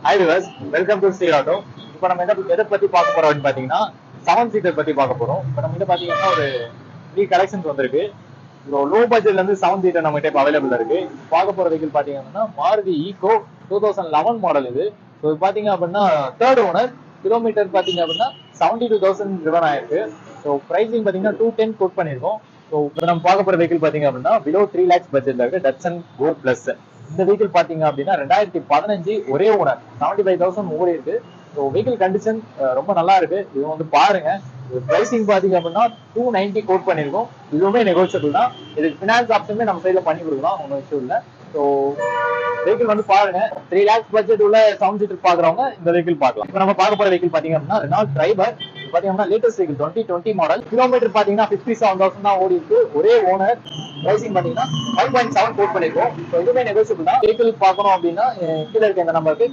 Hi viewers, welcome to Sri auto. இப்போ நம்ம எதை பத்தி பார்க்க போறோம் அப்படின்னு பாத்தீங்கன்னா, 7 சீட்டர் பத்தி பார்க்க போறோம். இப்போ நம்ம கிட்ட பாத்தீங்கன்னா ஒரு 3 கலெக்ஷன்ஸ் வந்திருக்கு. இப்போ லோ பட்ஜெட்ல இருந்து 7 சீட்டர் நம்ம கிட்ட அவைலபிள் இருக்கு. பார்க்க போற வெஹிக்கிள் பாத்தீங்கன்னா மாருதி ஈகோ 2011 மாடல் இது. ஸோ இது பாத்தீங்க அப்படின்னா தேர்ட் ஓனர். கிலோமீட்டர் பாத்தீங்க அப்படின்னா 72,000 ரிவன் ஆயிருக்கு. ஸோ பிரைசிங் பாத்தீங்கன்னா 210 கோட் பண்ணிருக்கோம். ஸோ இப்போ நம்ம பார்க்க போற வெஹிக்கிள் பாத்தீங்க அப்படின்னா பிலோ 3 lakhs பட்ஜெட்ல இருக்கு டட்சன் கோ பிளஸ். இந்த வெஹிக்கிள் பாத்தீங்க அப்படின்னா 2015 ஒரே ஓனர் 75,000 ஓடி இருக்கு. ஸோ வெஹிக்கிள் கண்டிஷன் ரொம்ப நல்லா இருக்கு. இது வந்து பாருங்க. பிரைசிங் பாத்தீங்க அப்படின்னா 290 கோட் பண்ணிருக்கோம். இதுவுமே நெகோசியபிள் தான். இதுக்கு பினான்ஸ் ஆப்ஷனுமே நம்ம சைட்ல பண்ணி கொடுக்கலாம், ஒன்றும் இஷ்யூ இல்லை. ஸோ வெஹிக்கிள் வந்து பாருங்க, 3 lakhs பட்ஜெட் உள்ள 7 சீட்டர் பாக்குறவங்க இந்த வெஹிக்கிள் பார்க்கலாம். இப்போ நம்ம பார்க்க போற வெஹிக்கிள் பாத்தீங்க அப்படின்னா ரெனால்ட் டிரைவர். பாத்தீங்கன்னா லேட்டஸ்ட் வெஹிக்கிள் 2020 மாடல். கிலோமீட்டர் பாத்தீங்கன்னா 57,000 தான் ஓடி இருக்கு. ஒரே ஓனர். பிரைசிங் பாத்தீங்கன்னா 5.7 கோட் பண்ணிருக்கோம். ஸோ இதுவுமே நெகோசியபிள் தான். வெஹிக்கிள் பார்க்கணும் அப்படின்னா கீழே இருக்க இந்த நம்பருக்கு